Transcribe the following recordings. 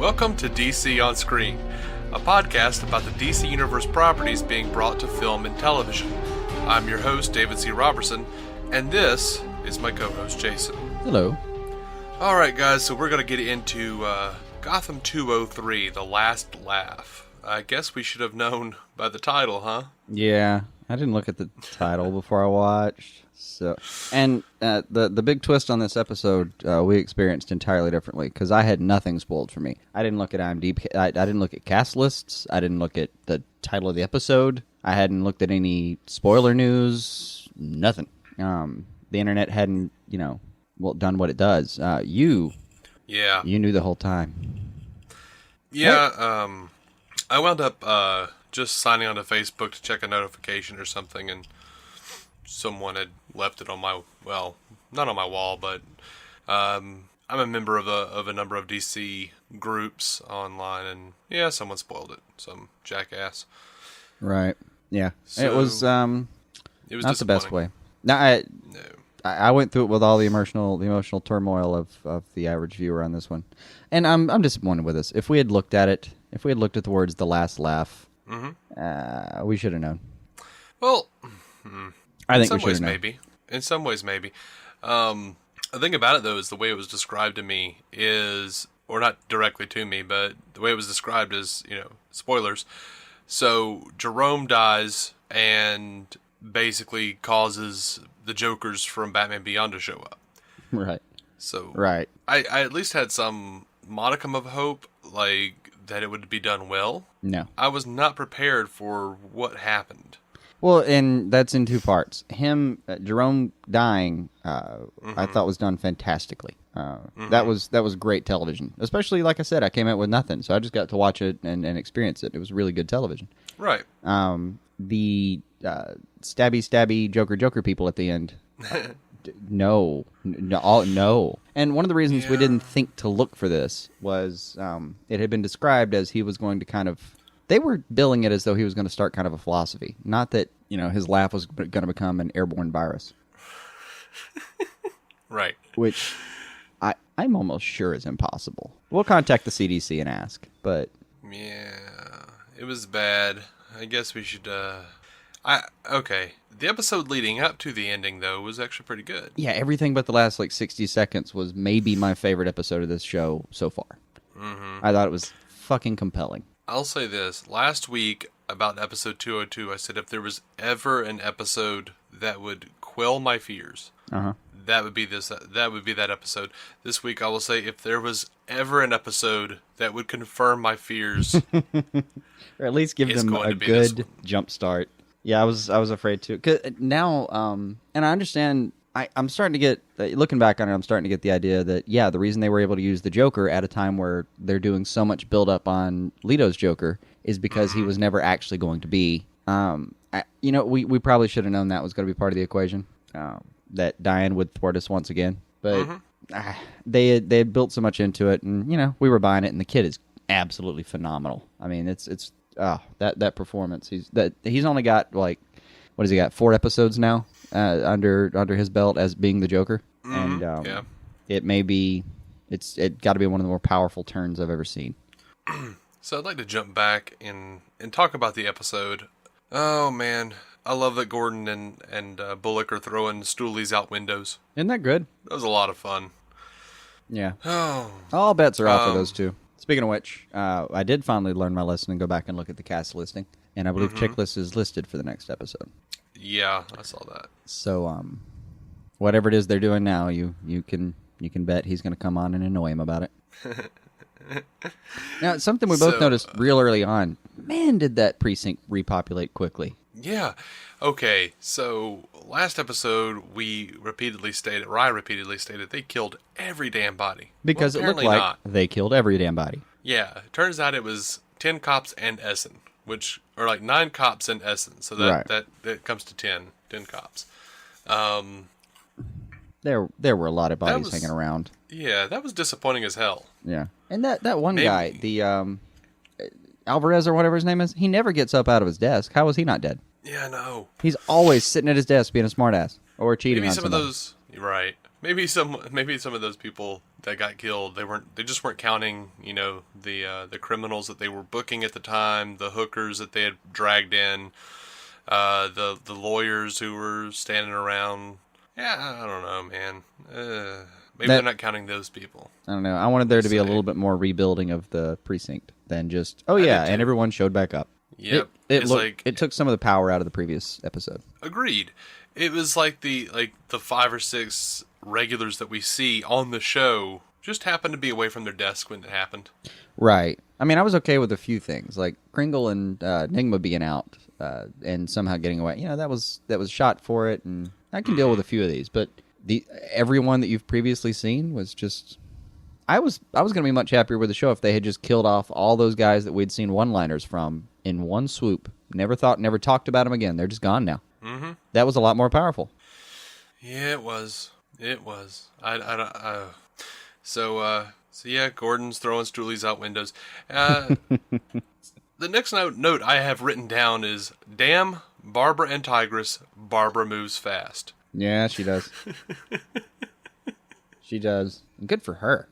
Welcome to DC On Screen, a podcast about the DC Universe properties being brought to film and television. I'm your host, David C. Robertson, and this is my co-host, Jason. Hello. Alright guys, so we're going to get into Gotham 203, The Last Laugh. I guess we should have known by the title, huh? Yeah, I didn't look at the title before I watched. So, and the big twist on this episode we experienced entirely differently because I had nothing spoiled for me. I didn't look at IMDb. I didn't look at cast lists. I didn't look at the title of the episode. I hadn't looked at any spoiler news. Nothing. The internet hadn't, done what it does. You knew the whole time. Yeah. I wound up just signing onto Facebook to check a notification or something, and someone had left it on my, well, not on my wall, but I'm a member of a number of DC groups online, and yeah, someone spoiled it. Some jackass. Right. Yeah. So, it was not the best way. No. I went through it with all the emotional turmoil of the average viewer on this one, and I'm disappointed with this. If we had looked at the words "the last laugh," we should have known. Well, I think we should have known. In some ways, maybe. The thing about it, though, is the way it was described to me is, or not directly to me, but the way it was described is, spoilers. So Jerome dies and basically causes the Jokers from Batman Beyond to show up. Right. So right. I at least had some modicum of hope, like, that it would be done well. No. I was not prepared for what happened. Well, and that's in two parts. Jerome dying, I thought was done fantastically. That was great television. Especially, like I said, I came out with nothing, so I just got to watch it and experience it. It was really good television. Right. The stabby Joker people at the end. No. And one of the reasons we didn't think to look for this was it had been described as he was going to kind of. They were billing it as though he was going to start kind of a philosophy. Not that, his laugh was going to become an airborne virus. Right. Which I'm almost sure is impossible. We'll contact the CDC and ask, but... Yeah, it was bad. I guess we should, okay. The episode leading up to the ending, though, was actually pretty good. Yeah, everything but the last, 60 seconds was maybe my favorite episode of this show so far. I thought it was fucking compelling. I'll say this. Last week, about episode 202, I said if there was ever an episode that would quell my fears, that would be that episode. This week, I will say if there was ever an episode that would confirm my fears, or at least give them a good jump start. Yeah, I was afraid to. 'Cause now, and I understand. I'm starting to get, looking back on it, I'm starting to get the idea that, the reason they were able to use the Joker at a time where they're doing so much build-up on Leto's Joker is because he was never actually going to be. We probably should have known that was going to be part of the equation, that Diane would thwart us once again. But they had built so much into it, and, we were buying it, and the kid is absolutely phenomenal. I mean, it's that performance. He's only got, what has he got, 4 episodes now? Under his belt as being the Joker, and it may be it got to be one of the more powerful turns I've ever seen. So I'd like to jump back and talk about the episode. Oh man, I love that Gordon and Bullock are throwing stoolies out windows. Isn't that good? That was a lot of fun. Yeah. Oh, all bets are off for those two. Speaking of which, I did finally learn my lesson and go back and look at the cast listing, and I believe Chickless is listed for the next episode. Yeah, I saw that. So, whatever it is they're doing now, you can bet he's going to come on and annoy him about it. Now, something we both noticed real early on. Man, did that precinct repopulate quickly. Yeah. Okay, so last episode I repeatedly stated they killed every damn body. Because it looked like they killed every damn body. Yeah, it turns out it was 10 cops and Essen. Which are 9 cops in Essen, so that comes to 10 cops. There were a lot of bodies hanging around. Yeah, that was disappointing as hell. Yeah, and that one guy, the Alvarez or whatever his name is, he never gets up out of his desk. How was he not dead? Yeah, I know. He's always sitting at his desk being a smartass or cheating on somebody. Right. Maybe some of those people that got killed, they just weren't counting, the criminals that they were booking at the time, the hookers that they had dragged in, the lawyers who were standing around. Yeah, I don't know, man. Maybe they're not counting those people. I don't know. I wanted there to be a little bit more rebuilding of the precinct than just, oh yeah, and everyone showed back up. Yep. It took some of the power out of the previous episode. Agreed. It was like the 5 or 6 regulars that we see on the show just happened to be away from their desk when it happened. Right. I mean, I was okay with a few things, like Kringle and Nigma being out and somehow getting away. That was shot for it, and I can deal with a few of these, but everyone that you've previously seen was just. I was going to be much happier with the show if they had just killed off all those guys that we'd seen one-liners from in one swoop. Never talked about them again. They're just gone now. Mm-hmm. That was a lot more powerful. Yeah, it was. So yeah, Gordon's throwing stoolies out windows. The next note I have written down is, damn, Barbara and Tigress, Barbara moves fast. Yeah, she does. She does. Good for her.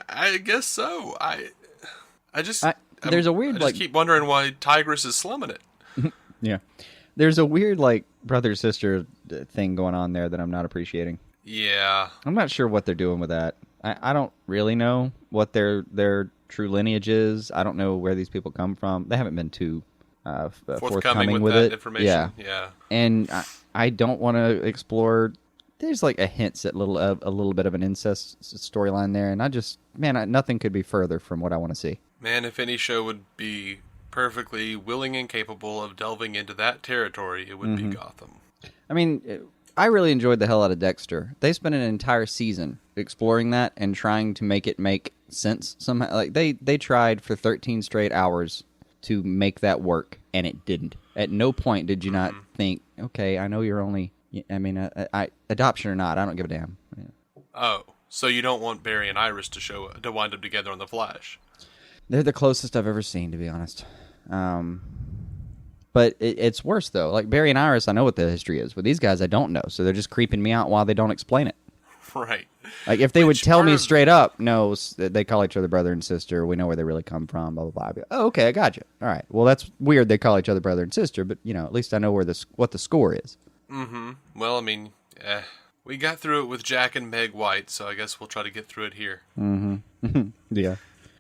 I guess so. There's a weird, I keep wondering why Tigress is slumming it. Yeah. There's a weird, brother-sister thing going on there that I'm not appreciating. Yeah. I'm not sure what they're doing with that. I don't really know what their true lineage is. I don't know where these people come from. They haven't been too forthcoming with that information. Yeah. And I don't want to explore. There's a hint at a little bit of an incest storyline there, and nothing could be further from what I want to see. Man, if any show would be perfectly willing and capable of delving into that territory, it would be Gotham. I mean, I really enjoyed the hell out of Dexter. They spent an entire season exploring that and trying to make it make sense somehow. They tried for 13 straight hours to make that work, and it didn't. At no point did you not think, okay, I know you're only. I mean, adoption or not, I don't give a damn. Yeah. Oh, so you don't want Barry and Iris to wind up together on The Flash? They're the closest I've ever seen, to be honest. But it's worse, though. Barry and Iris, I know what the history is. With these guys, I don't know. So they're just creeping me out while they don't explain it. Right. If they would tell me straight up, no, they call each other brother and sister. We know where they really come from, blah, blah, blah. I'd be, oh, okay, I got you. All right. Well, that's weird they call each other brother and sister, but, at least I know what the score is. Mm-hmm. Well, I mean, we got through it with Jack and Meg White, so I guess we'll try to get through it here. Mm-hmm. Yeah.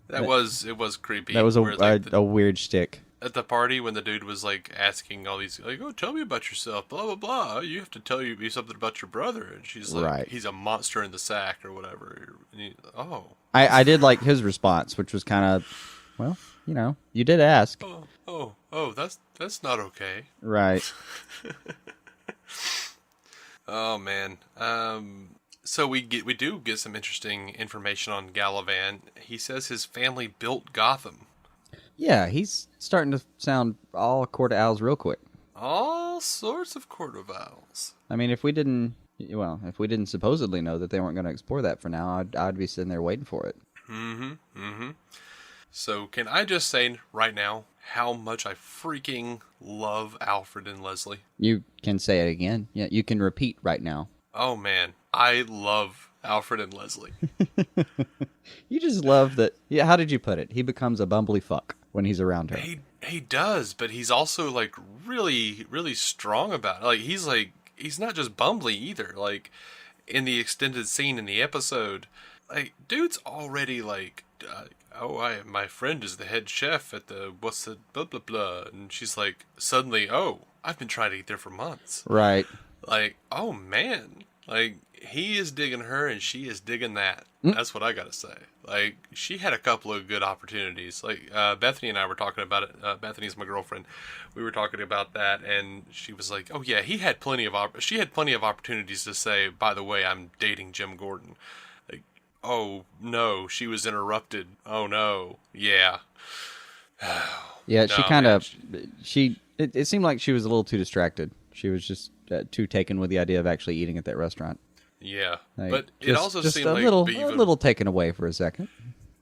It was creepy. That was a weird shtick. At the party when the dude was asking all these, oh, tell me about yourself, blah, blah, blah. You have to tell me something about your brother. And she's like, right. He's a monster in the sack or whatever. And I did like his response, which was kind of, well, you did ask. Oh, that's not okay. Right. Oh, man. So we do get some interesting information on Galavan. He says his family built Gotham. Yeah, he's starting to sound all Court of Owls real quick. All sorts of Court of Owls. I mean, if we didn't supposedly know that they weren't going to explore that for now, I'd be sitting there waiting for it. Mm-hmm. So can I just say right now how much I freaking love Alfred and Leslie? You can say it again. Yeah, you can repeat right now. Oh, man. I love Alfred and Leslie. You just love that. Yeah, how did you put it? He becomes a bumbly fuck when he's around her. He does, but he's also really, really strong about it. He's not just bumbly either. In the extended scene in the episode, dude's already my friend is the head chef at the what's the blah blah blah, and she's suddenly, oh, I've been trying to eat there for months. Right. Oh man, he is digging her and she is digging that. That's what I gotta say. She had a couple of good opportunities. Bethany and I were talking about it. Bethany's my girlfriend. We were talking about that, and she was like, "Oh yeah, she had plenty of opportunities to say, by the way, I'm dating Jim Gordon." Oh no, she was interrupted. Oh no, yeah. Yeah, she kind of. It seemed like she was a little too distracted. She was just too taken with the idea of actually eating at that restaurant. Yeah, but it also just seemed a little taken away for a second.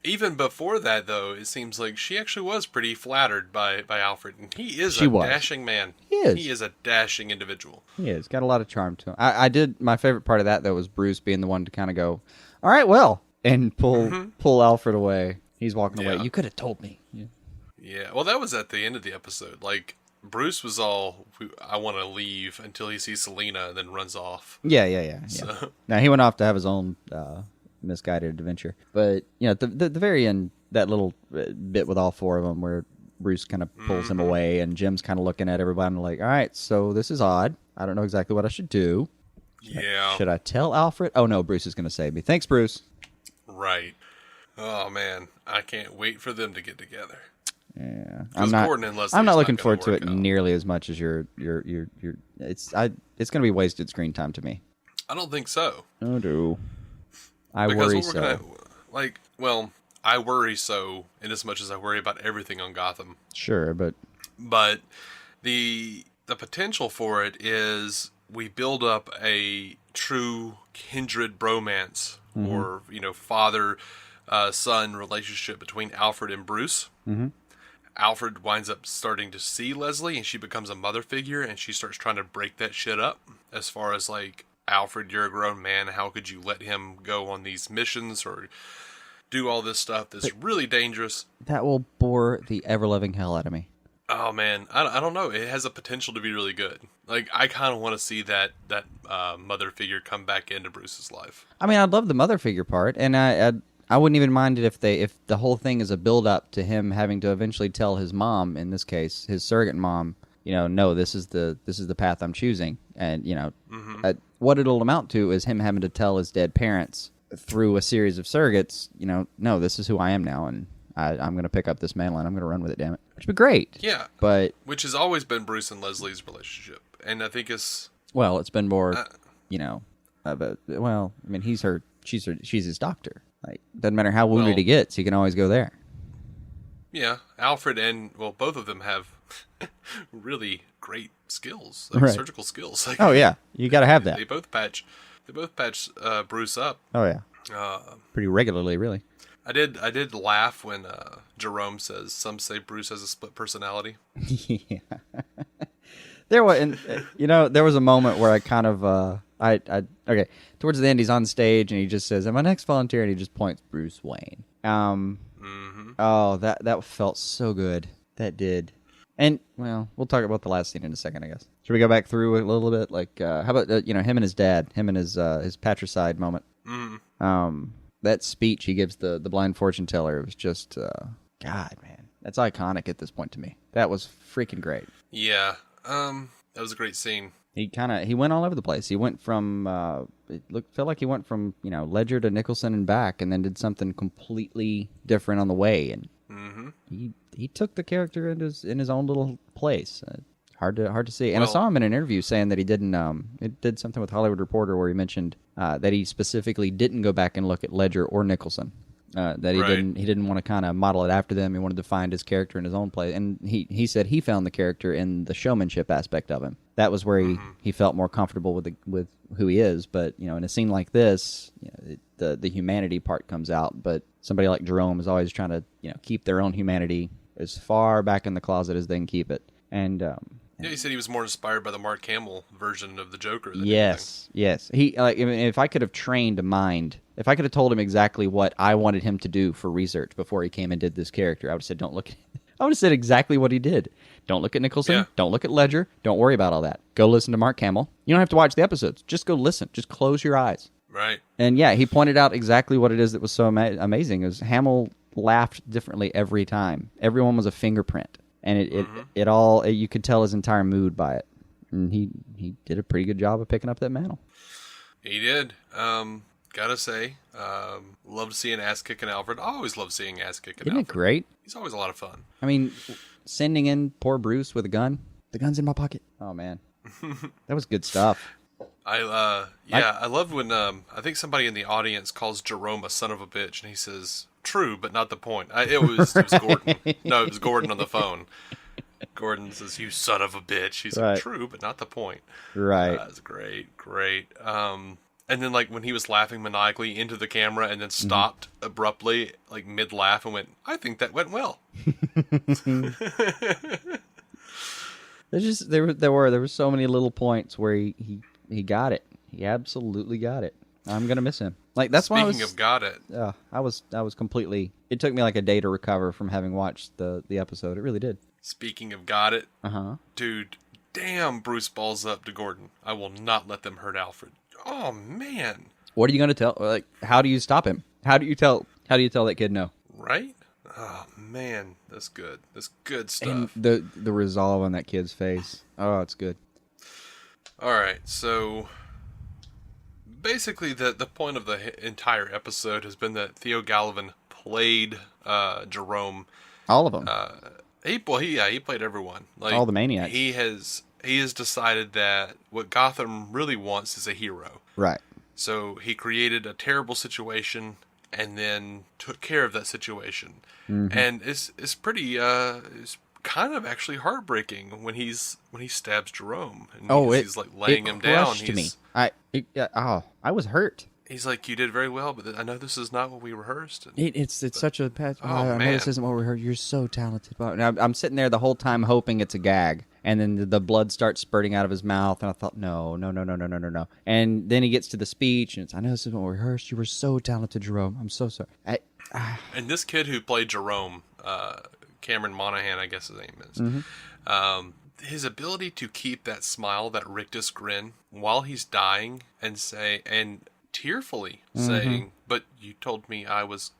even before that, though, it seems like she actually was pretty flattered by Alfred, and he is dashing man. He is a dashing individual. He is. Got a lot of charm to him. I did, my favorite part of that, though, was Bruce being the one to kind of go, all right, well, and pull Alfred away. He's walking away. You could have told me. Yeah, well, that was at the end of the episode. Like, Bruce was all, I want to leave, until he sees Selena and then runs off. Yeah. So. Now, he went off to have his own misguided adventure. But, the very end, that little bit with all four of them where Bruce kind of pulls him away and Jim's kind of looking at everybody and like, all right, so this is odd. I don't know exactly what I should do. Yeah. Should I tell Alfred? Oh, no, Bruce is going to save me. Thanks, Bruce. Right. Oh, man. I can't wait for them to get together. Yeah, I'm not looking forward to it nearly as much as you're. It's going to be wasted screen time to me. I don't think so. Oh, no. I worry so. I worry so in as much as I worry about everything on Gotham. Sure, but the potential for it is we build up a true kindred bromance or father son relationship between Alfred and Bruce. Mm-hmm. Alfred winds up starting to see Leslie, and she becomes a mother figure, and she starts trying to break that shit up. As far as like, Alfred, you're a grown man. How could you let him go on these missions or do all this stuff that's really dangerous? That will bore the ever-loving hell out of me. Oh, man. I don't know. It has a potential to be really good. Like, I kind of want to see that mother figure come back into Bruce's life. I mean, I'd love the mother figure part, and I wouldn't even mind it if the whole thing is a build-up to him having to eventually tell his mom, in this case, his surrogate mom, no, this is the path I'm choosing. And, what it'll amount to is him having to tell his dead parents through a series of surrogates, no, this is who I am now, and I'm going to pick up this mantle, and I'm going to run with it, damn it. Which would be great. Yeah. But which has always been Bruce and Leslie's relationship. And I think it's... Well, it's been more, she's his doctor. Like, doesn't matter how wounded he gets, he can always go there. Yeah, Alfred and both of them have really great skills, surgical skills. Like, oh yeah, you got to have that. They both patch Bruce up. Oh yeah, pretty regularly, really. I did laugh when Jerome says, "Some say Bruce has a split personality." Yeah, there was a moment where I kind of okay, towards the end he's on stage and he just says, "I'm my next volunteer," and he just points Bruce Wayne. Oh, that felt so good. That did. And, well, we'll talk about the last scene in a second, I guess. Should we go back through a little bit? Like, how about, him and his dad, him and his patricide moment. That speech he gives the blind fortune teller, it was just, God, man. That's iconic at this point to me. That was freaking great. Yeah. That was a great scene. He went all over the place. He went from, felt like he went from, Ledger to Nicholson and back, and then did something completely different on the way. And he took the character in his own little place. Hard to see. And I saw him in an interview saying that he didn't. It did something with Hollywood Reporter where he mentioned that he specifically didn't go back and look at Ledger or Nicholson. That he didn't want to kind of model it after them. He wanted to find his character in his own place. And he said he found the character in the showmanship aspect of him. That was where he felt more comfortable with who he is. But in a scene like this, the humanity part comes out. But somebody like Jerome is always trying to keep their own humanity as far back in the closet as they can keep it. And he said he was more inspired by the Mark Hamill version of the Joker than yes. He if I could have trained a mind, if I could have told him exactly what I wanted him to do for research before he came and did this character, I would have said, don't look at it. I would have said exactly what he did. Don't look at Nicholson. Yeah. Don't look at Ledger. Don't worry about all that. Go listen to Mark Hamill. You don't have to watch the episodes. Just go listen. Just close your eyes. Right. And yeah, he pointed out exactly what it is that was so amazing. Is Hamill laughed differently every time. Everyone was a fingerprint. And it all, you could tell his entire mood by it. And he did a pretty good job of picking up that mantle. He did. Gotta say, loved seeing ass-kicking Alfred. I always love seeing ass-kicking Alfred. Isn't it great? He's always a lot of fun. I mean, sending in poor Bruce with a gun. The gun's in my pocket. Oh, man. That was good stuff. I loved when, I think somebody in the audience calls Jerome a son of a bitch, and he says, true, but not the point. It was Gordon. No, it was Gordon on the phone. Gordon says, you son of a bitch. He's like, true, but not the point. Right. That's great. And then, like, when he was laughing maniacally into the camera and then stopped abruptly, like, mid-laugh and went, I think that went well. There were so many little points where he got it. He absolutely got it. I'm going to miss him. Like, that's why Speaking of got it. I was completely... It took me like a day to recover from having watched the episode. It really did. Speaking of got it. Uh-huh. Dude, damn Bruce balls up to Gordon. I will not let them hurt Alfred. Oh, man. What are you going to tell? Like, how do you stop him? How do you tell that kid no? Right? Oh, man. That's good. That's good And stuff. the resolve on that kid's face. Oh, it's good. All right, so basically the point of the entire episode has been that Theo Gallivan played Jerome. All of them. He played everyone. Like, all the Maniacs. He has decided that what Gotham really wants is a hero. Right. So he created a terrible situation and then took care of that situation. And it's pretty it's kind of actually heartbreaking when he stabs Jerome and he's like laying him down. I was hurt. He's like, you did very well, but I know this is not what we rehearsed. It's such a bad. I know man. this isn't what we heard. You're so talented. I'm sitting there the whole time hoping it's a gag, and then the blood starts spurting out of his mouth, and I thought, no. And then he gets to the speech, and I know this isn't what we rehearsed. You were so talented, Jerome. I'm so sorry. And this kid who played Jerome, Cameron Monaghan, I guess his name is, his ability to keep that smile, that rictus grin, while he's dying, and tearfully saying, but you told me I was,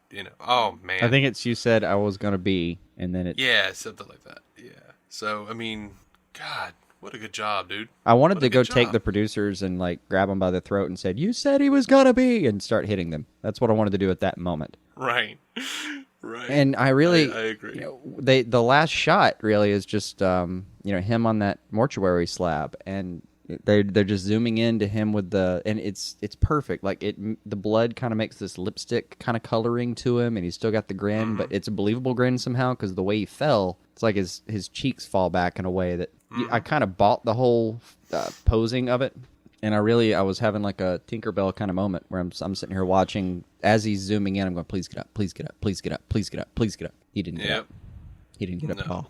oh man. I think it's you said I was going to be, and then it... Yeah, something like that. Yeah. So, I mean, God, what a good job, dude. I wanted to go take the producers and, like, grab them by the throat and said, you said he was going to be, and start hitting them. That's what I wanted to do at that moment. Right. Right. And I really... I agree. The last shot, really, is just, him on that mortuary slab, and... They're just zooming into him with and it's perfect. Like the blood kind of makes this lipstick kind of coloring to him, and he's still got the grin, but it's a believable grin somehow because the way he fell, it's like his cheeks fall back in a way that I kind of bought the whole posing of it, and I was having like a Tinkerbell kind of moment where I'm sitting here watching as he's zooming in. I'm going, please get up, please get up, please get up, please get up, please get up. He didn't get up. He didn't get up at all.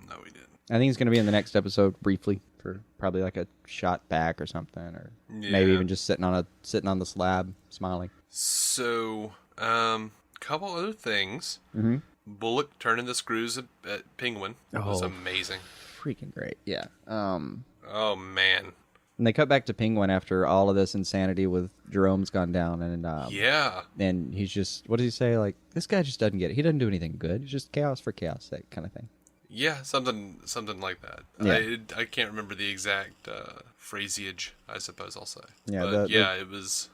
No, he didn't. I think he's going to be in the next episode briefly. For probably like a shot back or something, or maybe even just sitting on the slab smiling. So, couple other things. Bullock turning the screws at Penguin was amazing. Freaking great, yeah. Oh man. And they cut back to Penguin after all of this insanity with Jerome's gone down, and and he's just, what does he say? Like, this guy just doesn't get it. He doesn't do anything good. It's just chaos for chaos sake kind of thing. Yeah, something like that. Yeah. I can't remember the exact phraseage, I suppose I'll say. Yeah, but it was...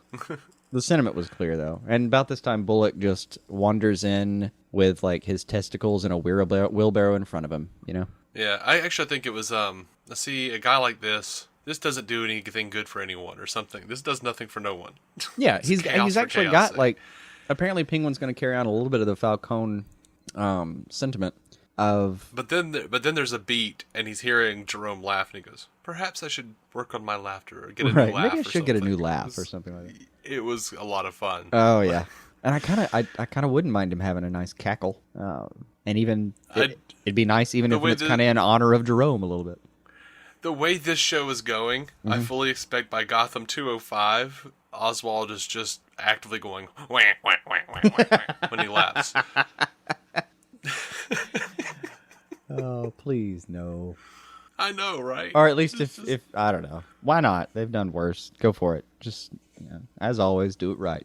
The sentiment was clear, though. And about this time, Bullock just wanders in with, like, his testicles and a wheelbarrow in front of him, Yeah, I actually think it was, see, a guy like this doesn't do anything good for anyone or something. This does nothing for no one. Yeah, he's actually got, like... Apparently, Penguin's going to carry on a little bit of the Falcone sentiment. But then there's a beat, and he's hearing Jerome laugh, and he goes, "Perhaps I should work on my laughter or get a new laugh." Maybe I should get a new laugh or something like that. It was a lot of fun. Oh yeah, and I kind of wouldn't mind him having a nice cackle, and even it'd be nice even if it's kind of in honor of Jerome a little bit. The way this show is going, I fully expect by Gotham 205, Oswald is just actively going wah, wah, wah, wah, wah, when he laughs. Oh, please, no. I know, right? Or at least if I don't know. Why not? They've done worse. Go for it. Just, as always, do it right.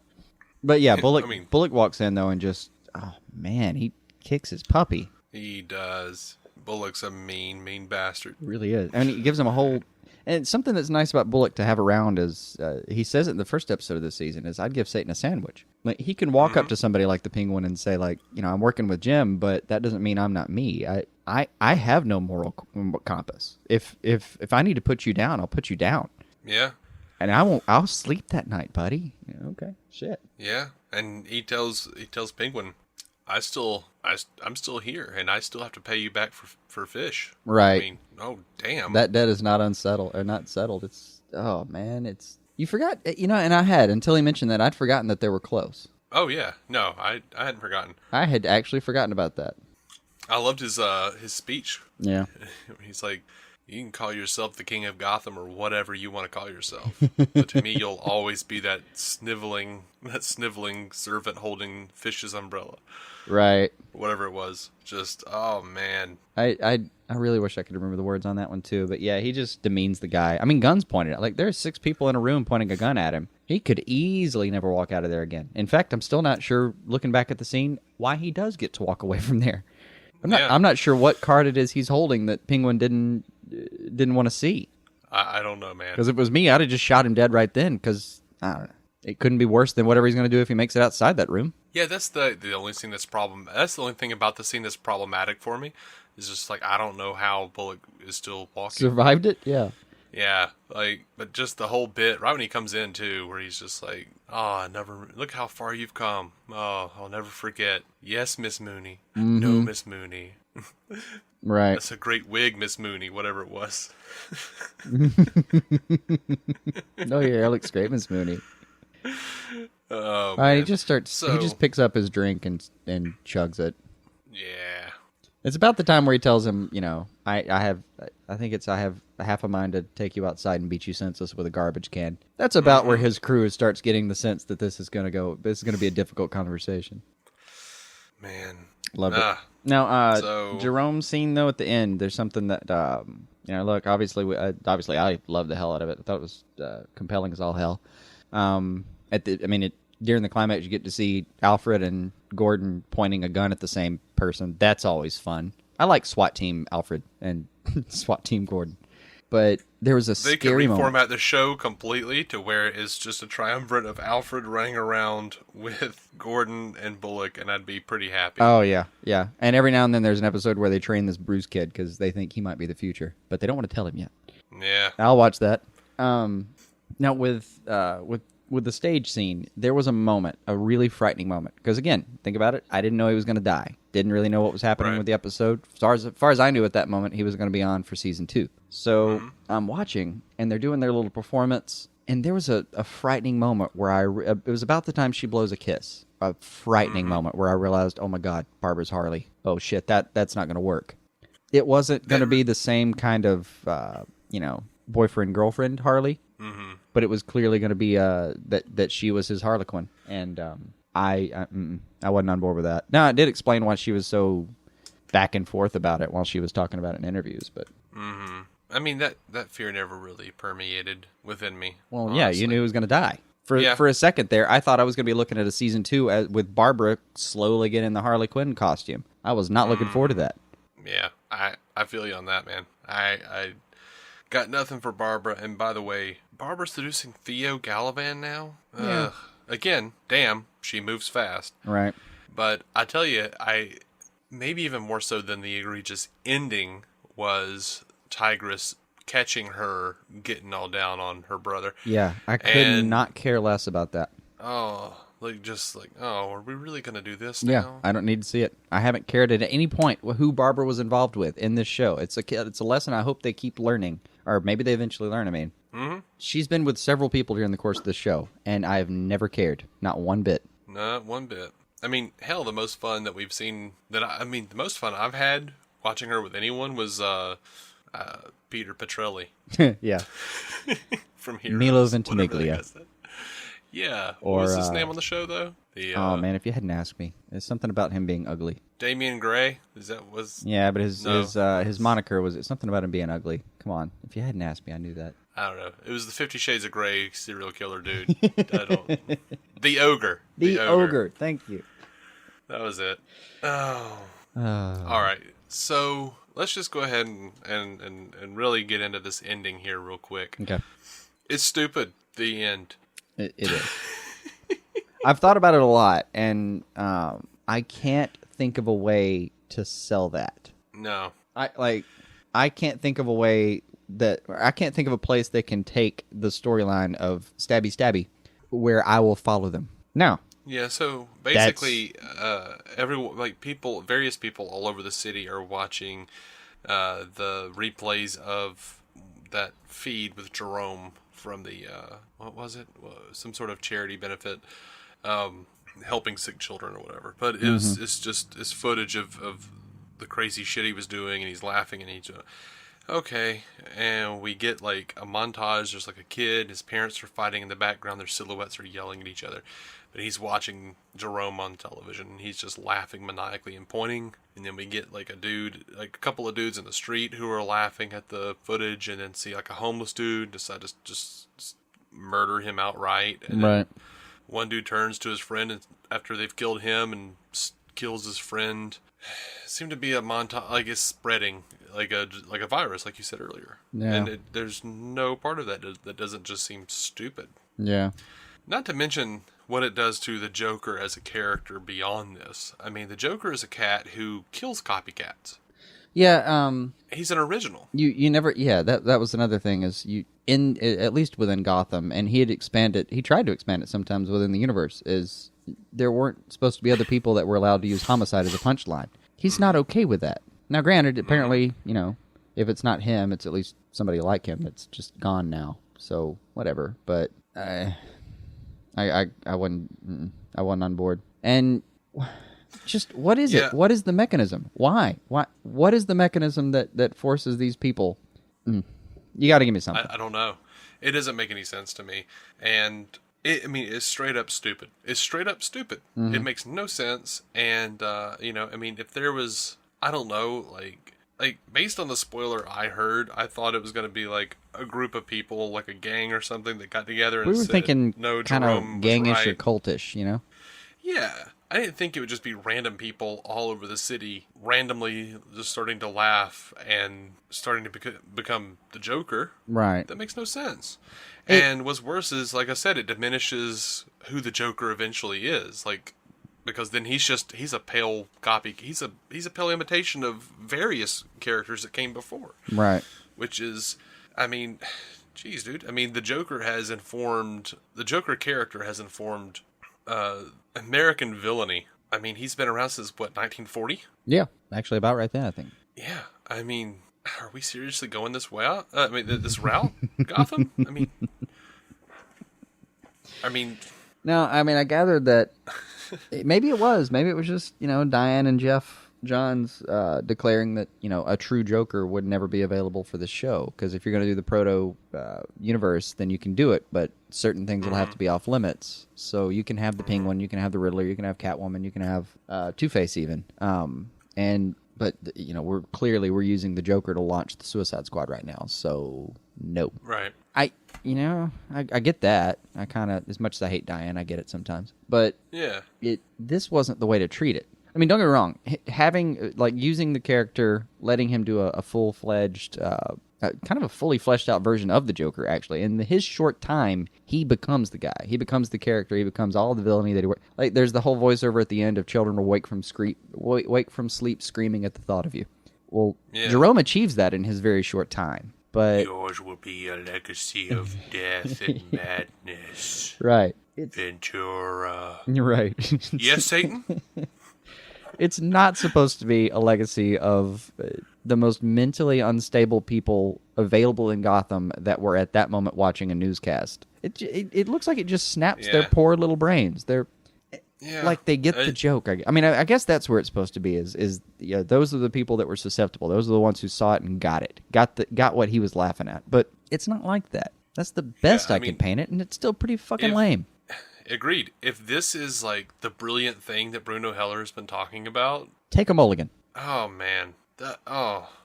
But yeah, Bullock walks in, though, and just, oh, man, he kicks his puppy. He does. Bullock's a mean bastard. He really is. I mean, he gives him a whole... And something that's nice about Bullock to have around is, he says it in the first episode of this season, is I'd give Satan a sandwich. Like, he can walk up to somebody like the Penguin and say, like, I'm working with Jim, but that doesn't mean I'm not me. I have no moral compass. If I need to put you down, I'll put you down. Yeah. And I'll sleep that night, buddy. Okay, shit. Yeah, and he tells Penguin, I'm still here, and I still have to pay you back for fish. Right. I mean, oh damn. That debt is not settled. It's, oh man, it's, You forgot, and I had, until he mentioned that, I'd forgotten that they were close. Oh, yeah. No, I hadn't forgotten. I had actually forgotten about that. I loved his speech. Yeah. He's like, you can call yourself the king of Gotham or whatever you want to call yourself. But to me, you'll always be that sniveling servant holding Fish's umbrella. Right. Whatever it was. Just, oh, man. I really wish I could remember the words on that one, too. But yeah, he just demeans the guy. I mean, guns pointed at. Like, there's 6 people in a room pointing a gun at him. He could easily never walk out of there again. In fact, I'm still not sure, looking back at the scene, why he does get to walk away from there. I'm not sure what card it is he's holding that Penguin didn't want to see. I don't know, man. Because if it was me, I'd have just shot him dead right then. Because I don't know, it couldn't be worse than whatever he's going to do if he makes it outside that room. Yeah, that's the only thing that's That's the only thing about the scene that's problematic for me. It's just like I don't know how Bullock is still walking. Survived it, yeah. Yeah, but just the whole bit right when he comes in too, where he's just like, "Oh, look how far you've come. Oh, I'll never forget. Yes, Miss Mooney. Mm-hmm. No, Miss Mooney." Right. That's a great wig, Miss Mooney, whatever it was. No, your hair looks great, Miss Mooney. Oh, man. He just picks up his drink and chugs it. Yeah. It's about the time where he tells him, I have half a mind to take you outside and beat you senseless with a garbage can. That's about where his crew starts getting the sense that this is going to be a difficult conversation. Man. Love it. Now, Jerome's scene, though, at the end, there's something that, look, obviously I love the hell out of it. I thought it was compelling as all hell. During the climax, you get to see Alfred and Gordon pointing a gun at the same person. That's always fun. I like SWAT Team Alfred and SWAT Team Gordon. But there was a scary moment. They could reformat the show completely to where it's just a triumvirate of Alfred running around with Gordon and Bullock, and I'd be pretty happy. Oh, yeah, yeah. And every now and then there's an episode where they train this Bruce kid because they think he might be the future, but they don't want to tell him yet. Yeah. I'll watch that. Now, with the stage scene, there was a moment, a really frightening moment. Because again, think about it. I didn't know he was going to die. Didn't really know what was happening with the episode. As far as I knew at that moment, he was going to be on for season 2. So I'm watching, and they're doing their little performance. And there was a frightening moment where it was about the time she blows a kiss. A frightening moment where I realized, oh my God, Barbara's Harley. Oh shit, that's not going to work. It wasn't going to be the same kind of, boyfriend-girlfriend Harley. Mm-hmm. But it was clearly going to be that she was his Harlequin, and I wasn't on board with that. Now, it did explain why she was so back and forth about it while she was talking about it in interviews, but I mean that fear never really permeated within me. Well, honestly. Yeah, you knew he was going to die. For a second there, I thought I was going to be looking at a season 2 with Barbara slowly getting the Harley Quinn costume. I was not looking forward to that. Yeah, I feel you on that, man. I got nothing for Barbara, and by the way, Barbara's seducing Theo Gallivan now? Yeah. Again, damn, she moves fast. Right. But I tell you, maybe even more so than the egregious ending was Tigress catching her getting all down on her brother. Yeah, I could not care less about that. Oh, are we really going to do this now? Yeah, I don't need to see it. I haven't cared at any point who Barbara was involved with in this show. It's a lesson I hope they keep learning, or maybe they eventually learn. She's been with several people during the course of the show, and I have never cared, not one bit. Not one bit. I mean, hell, the most fun that we've seen the most fun I've had watching her with anyone was Peter Petrelli. Yeah. From Heroes. Milo Ventimiglia. Yeah. What was his name on the show, though? Oh, man, if you hadn't asked me. There's something about him being ugly. Damian Gray? Yeah, but his moniker was something about him being ugly. Come on. If you hadn't asked me, I knew that. I don't know. It was the 50 Shades of Grey serial killer dude. The Ogre. The Ogre. Thank you. That was it. Oh. All right. So let's just go ahead and really get into this ending here real quick. Okay. It's stupid. The end. It is. I've thought about it a lot, and I can't think of a way to sell that. No. I can't think of a way I can't think of a place that can take the storyline of Stabby Stabby where I will follow them. No. Yeah, so basically, various people all over the city are watching the replays of that feed with Jerome from the what was it? Some sort of charity benefit, helping sick children or whatever. But it's footage of the crazy shit he was doing, and he's laughing, and he's okay. And we get like a montage. There's like a kid, his parents are fighting in the background. Their silhouettes are yelling at each other. But he's watching Jerome on television, and he's just laughing maniacally and pointing. And then we get like a couple of dudes in the street who are laughing at the footage, and then see like a homeless dude decide to just murder him outright. And right. One dude turns to his friend after they've killed him and kills his friend. It seemed to be a montage, like it's spreading like a virus, like you said earlier. Yeah. And there's no part of that that doesn't just seem stupid. Yeah. Not to mention what it does to the Joker as a character beyond this. I mean, the Joker is a cat who kills copycats. Yeah, he's an original. You never, yeah, that was another thing is at least within Gotham, and he tried to expand it sometimes within the universe, is there weren't supposed to be other people that were allowed to use homicide as a punchline. He's not okay with that. Now, granted, apparently, if it's not him, it's at least somebody like him that's just gone now. So, whatever. But I wasn't on board. And just what is it? What is the mechanism? Why? What is the mechanism that forces these people? You got to give me something. I don't know. It doesn't make any sense to me. And it's straight up stupid. It's straight up stupid. Mm-hmm. It makes no sense. And if there was, I don't know, like based on the spoiler I heard, I thought it was going to be like a group of people, like a gang or something that got together and we were said, thinking no, kind Jerome of gangish right. or cultish, Yeah. I didn't think it would just be random people all over the city randomly just starting to laugh and starting to become the Joker. Right. That makes no sense. And what's worse is, like I said, it diminishes who the Joker eventually is. Like, because then he's a pale copy. He's a pale imitation of various characters that came before. Right. Which is, geez, dude. The Joker character has informed American villainy. He's been around since, 1940? Yeah, actually about right then, I think. Yeah, are we seriously going this way out? This route? Gotham? No, I gathered that maybe it was just, Diane and Jeff Johns declaring that, a true Joker would never be available for the show. Because if you're going to do the proto universe, then you can do it, but certain things will have to be off limits. So you can have the Penguin, you can have the Riddler, you can have Catwoman, you can have Two-Face even. But we're using the Joker to launch the Suicide Squad right now. So no. Right. I get that. I kind of, as much as I hate Diane, I get it sometimes. But yeah, this wasn't the way to treat it. Don't get me wrong. Having, using the character, letting him do a full-fledged, kind of a fully fleshed out version of the Joker, actually. In his short time, he becomes the guy. He becomes the character. He becomes all the villainy that he... there's the whole voiceover at the end of children will wake from sleep screaming at the thought of you. Well, yeah. Jerome achieves that in his very short time. But yours will be a legacy of death and madness. Right. Ventura. You're right. Yes, Satan? It's not supposed to be a legacy of the most mentally unstable people available in Gotham that were at that moment watching a newscast. It looks like it just snaps their poor little brains. They're like they get the joke. I guess that's where it's supposed to be. Is those are the people that were susceptible. Those are the ones who saw it and got it. Got what he was laughing at. But it's not like that. That's the best I can paint it, and it's still pretty fucking lame. Agreed. If this is like the brilliant thing that Bruno Heller has been talking about, take a mulligan. Oh man,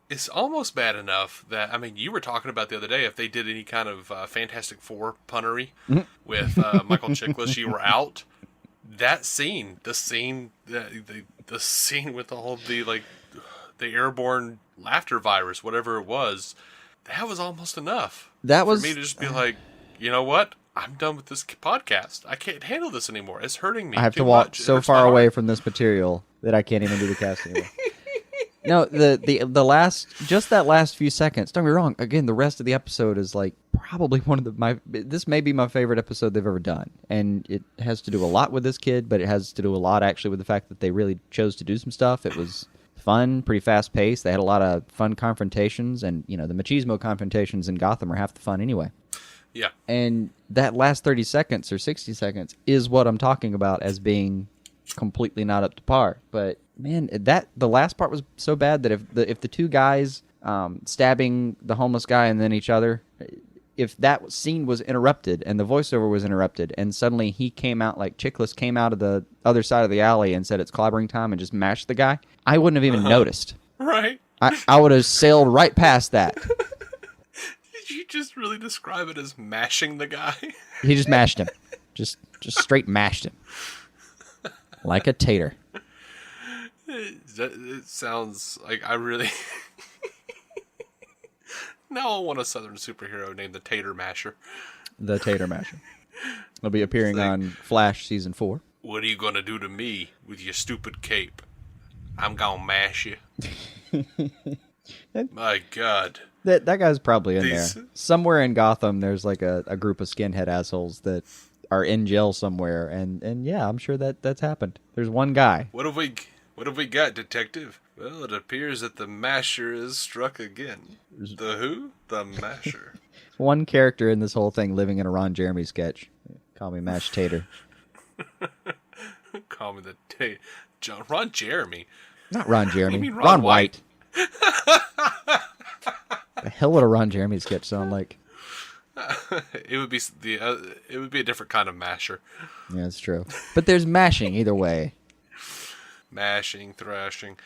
it's almost bad enough that you were talking about the other day if they did any kind of Fantastic Four punnery with Michael Chiklis, you were out. That scene, the scene with all of the airborne laughter virus, whatever it was, that was almost enough. That was for me to just be like, you know what? I'm done with this podcast. I can't handle this anymore. It's hurting me. I have to walk so far away from this material that I can't even do the cast anymore. No, the last few seconds. Don't get me wrong. Again, the rest of the episode is probably one of this may be my favorite episode they've ever done, and it has to do a lot with this kid, but it has to do a lot actually with the fact that they really chose to do some stuff. It was fun, pretty fast paced. They had a lot of fun confrontations, and the machismo confrontations in Gotham are half the fun anyway. Yeah. And that last 30 seconds or 60 seconds is what I'm talking about as being completely not up to par. But man, the last part was so bad that if the two guys stabbing the homeless guy and then each other, if that scene was interrupted and the voiceover was interrupted and suddenly he came out, like Chickless came out of the other side of the alley and said it's clobbering time and just mashed the guy, I wouldn't have even noticed. Right. I would have sailed right past that. Did you just really describe it as mashing the guy? He just mashed him. Just straight mashed him. Like a tater. It sounds like I really... Now I want a Southern superhero named the Tater Masher. The Tater Masher. It'll be appearing on Flash Season 4. What are you going to do to me with your stupid cape? I'm going to mash you. My God. That guy's probably in there. Somewhere in Gotham, there's like a group of skinhead assholes that are in jail somewhere. And yeah, I'm sure that's happened. There's one guy. What have we got, Detective? Well, it appears that the Masher is struck again. The who? The Masher. One character in this whole thing living in a Ron Jeremy sketch. Call me Mashed Tater. Call me the Tater. Ron Jeremy. Not Ron Jeremy. You mean Ron White. The hell would a Ron Jeremy sketch sound like? It would be a different kind of masher. Yeah, that's true. But there's mashing either way. Mashing, thrashing.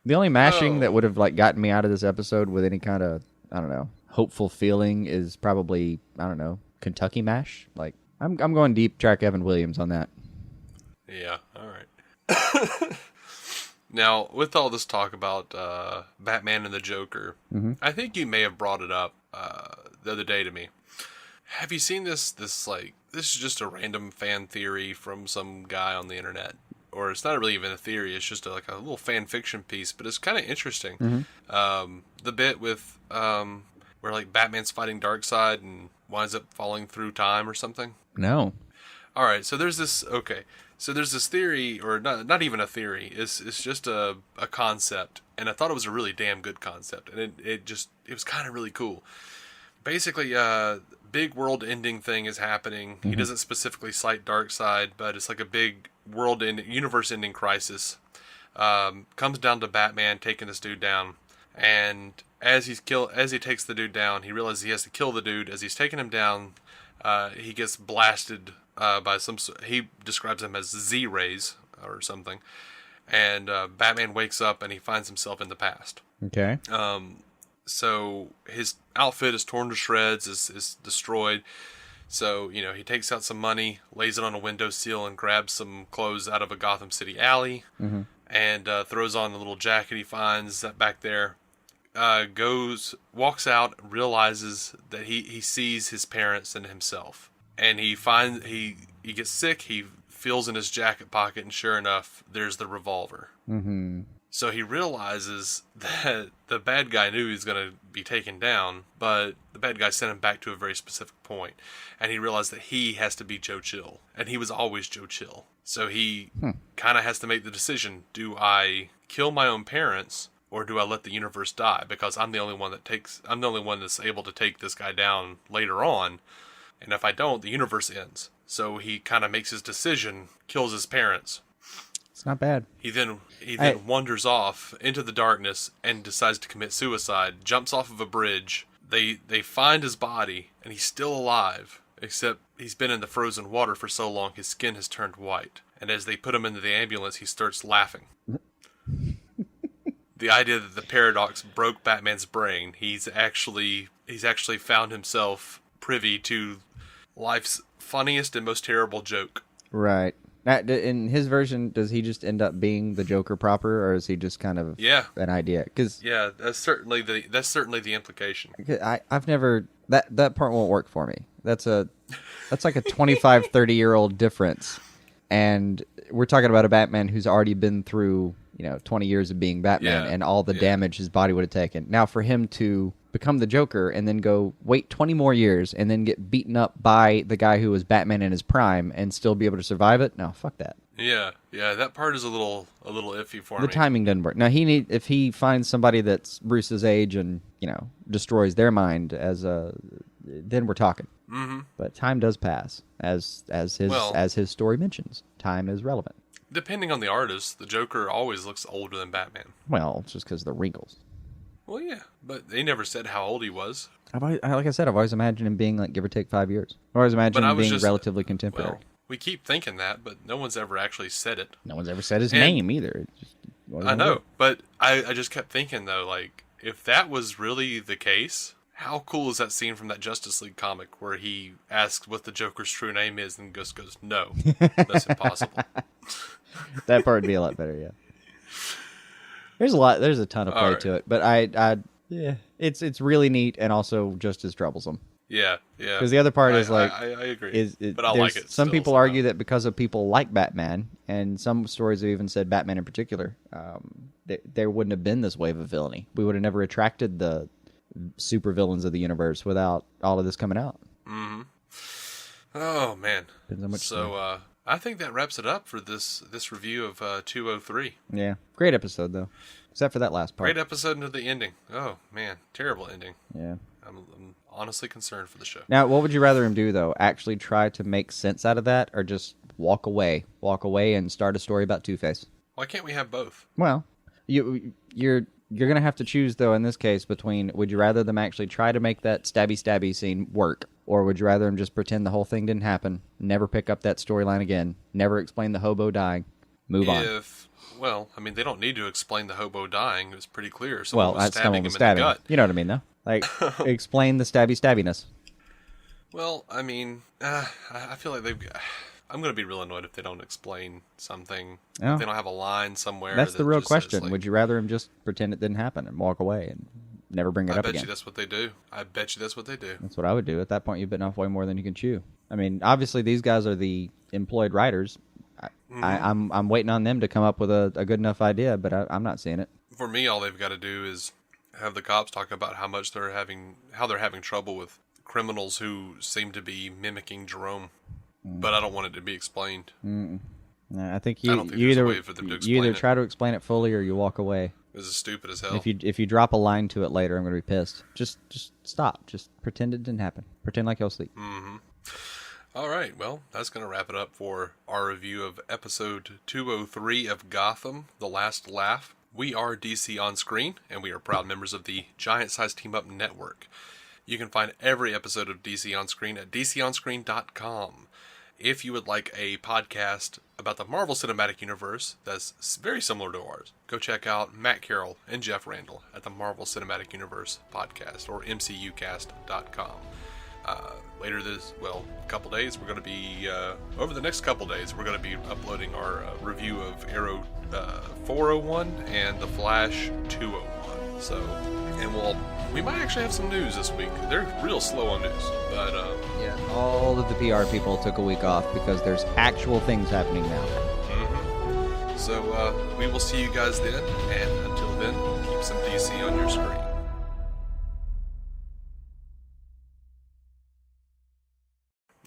The only mashing that would have like gotten me out of this episode with any kind of, I don't know, hopeful feeling is probably, I don't know, Kentucky Mash. Like I'm going deep track Evan Williams on that. Yeah, all right. Now, with all this talk about Batman and the Joker, I think you may have brought it up the other day to me. Have you seen this? This is just a random fan theory from some guy on the internet. Or it's not really even a theory, it's just like a little fan fiction piece, but it's kind of interesting. The bit with where like Batman's fighting Darkseid and winds up falling through time or something. No. All right, so there's this. Okay, so there's this theory, or not even a theory. It's just a concept, and I thought it was a really damn good concept, and it was kind of really cool. Basically, big world-ending thing is happening. He doesn't specifically cite Darkseid, but it's like a big world-ending, universe-ending crisis. Comes down to Batman taking this dude down, and as he takes the dude down, he realizes he has to kill the dude. As he's taking him down, he gets blasted by some. He describes them as Z-rays or something, and Batman wakes up and he finds himself in the past. Okay. So his outfit is torn to shreds, is destroyed. So, he takes out some money, lays it on a windowsill, and grabs some clothes out of a Gotham City alley, and throws on the little jacket he finds back there. Walks out, realizes that he sees his parents and himself. And he gets sick, he feels in his jacket pocket, and sure enough, there's the revolver. Mm-hmm. So he realizes that the bad guy knew he was going to be taken down, but the bad guy sent him back to a very specific point. And he realized that he has to be Joe Chill. And he was always Joe Chill. So he kind of has to make the decision, do I kill my own parents, or do I let the universe die? Because I'm the only one that's able to take this guy down later on. And if I don't, the universe ends. So he kind of makes his decision, kills his parents. It's not bad. He then wanders off into the darkness and decides to commit suicide. Jumps off of a bridge. They find his body, and he's still alive, except he's been in the frozen water for so long his skin has turned white. And as they put him into the ambulance, he starts laughing. The idea that the paradox broke Batman's brain. He's actually found himself privy to life's funniest and most terrible joke. Right. In his version, does he just end up being the Joker proper, or is he just kind of an idea? Yeah, that's certainly the implication. I've never that part won't work for me. That's like a 25, 30-year-old difference, and we're talking about a Batman who's already been through 20 years of being Batman and all the damage his body would have taken. Now for him to become the Joker and then go wait 20 more years and then get beaten up by the guy who was Batman in his prime and still be able to survive it? No, fuck that. Yeah, that part is a little iffy for me. The timing doesn't work. Now if he finds somebody that's Bruce's age and destroys their mind as then we're talking. Mm-hmm. But time does pass, as his story mentions. Time is relevant. Depending on the artist, the Joker always looks older than Batman. Well, it's just because of the wrinkles. Well, yeah, but they never said how old he was. Like I said, I've always imagined him being like give or take 5 years. I've always imagined him being relatively contemporary. Well, we keep thinking that, but no one's ever actually said it. No one's ever said his name either. I know, but I just kept thinking though, like, if that was really the case, how cool is that scene from that Justice League comic where he asks what the Joker's true name is and goes, no, that's impossible. That part would be a lot better, yeah. There's a ton of play to it, but it's really neat and also just as troublesome. Yeah. Because the other part is like, I agree, but I like it. Some people argue that because of people like Batman, and some stories have even said Batman in particular, there wouldn't have been this wave of villainy. We would have never attracted the super villains of the universe without all of this coming out. Mm-hmm. Oh man. So I think that wraps it up for this review of 203. Yeah, great episode though, except for that last part. Great episode into the ending. Oh man, terrible ending. Yeah, I'm honestly concerned for the show. Now, what would you rather him do though? Actually try to make sense out of that, or just walk away and start a story about Two-Face? Why can't we have both? Well, you're gonna have to choose though in this case between, would you rather them actually try to make that stabby scene work, or would you rather him just pretend the whole thing didn't happen, never pick up that storyline again, never explain the hobo dying, move on? Well, I mean, they don't need to explain the hobo dying. It was pretty clear. Someone was stabbing him in the gut. You know what I mean, though? Like, explain the stabbiness. Well, I mean, I feel like I'm going to be real annoyed if they don't explain something. Oh. If they don't have a line somewhere. That's the real question. Like, would you rather him just pretend it didn't happen and walk away and never bring it up again? I bet you that's what they do. That's what I would do. At that point, you've bitten off way more than you can chew. I mean, obviously, these guys are the employed writers. I'm waiting on them to come up with a good enough idea, but I'm not seeing it. For me, all they've got to do is have the cops talk about how they're having trouble with criminals who seem to be mimicking Jerome. But I don't want it to be explained. No, I think you either try to explain it fully or you walk away. This is stupid as hell. If you drop a line to it later, I'm going to be pissed. Just stop. Just pretend it didn't happen. Pretend like you'll sleep. Mm-hmm. All right. Well, that's going to wrap it up for our review of episode 203 of Gotham, The Last Laugh. We are DC On Screen, and we are proud members of the Giant Size Team Up Network. You can find every episode of DC On Screen at dconscreen.com. If you would like a podcast about the Marvel Cinematic Universe that's very similar to ours, go check out Matt Carroll and Jeff Randall at the Marvel Cinematic Universe podcast, or mcucast.com. Later couple days, we're going to be, over the next couple days, we're going to be uploading our review of Arrow 401 and The Flash 201. So, and we might actually have some news this week. They're real slow on news, but yeah, all of the PR people took a week off because there's actual things happening now. Mm-hmm. So we will see you guys then, and until then, keep some DC on your screen.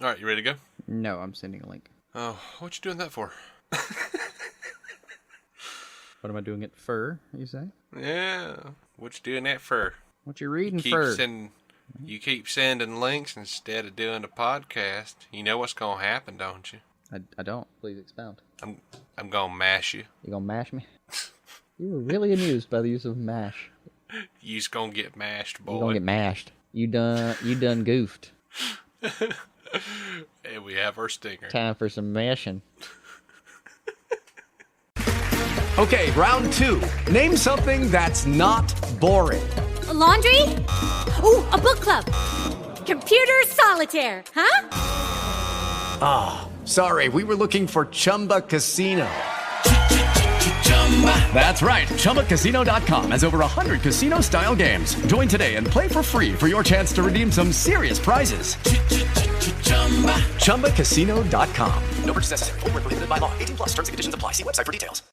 All right, you ready to go? No, I'm sending a link. Oh, what you doing that for? What am I doing it for, you say? Yeah, what you doing that for? What you reading for? You keep sending links instead of doing a podcast. You know what's gonna happen, don't you? I don't. Please expound. I'm gonna mash you. You gonna mash me? You were really amused by the use of mash. You's gonna get mashed, boy. You gonna get mashed. You done goofed. And we have our stinger. Time for some mashing. Okay, round two. Name something that's not boring. A laundry? Ooh, a book club. Computer solitaire, huh? Ah, sorry, we were looking for Chumba Casino. That's right, ChumbaCasino.com has over 100 casino-style games. Join today and play for free for your chance to redeem some serious prizes. ChumbaCasino.com. No purchase necessary. Void where prohibited by law. 18+ terms and conditions apply. See website for details.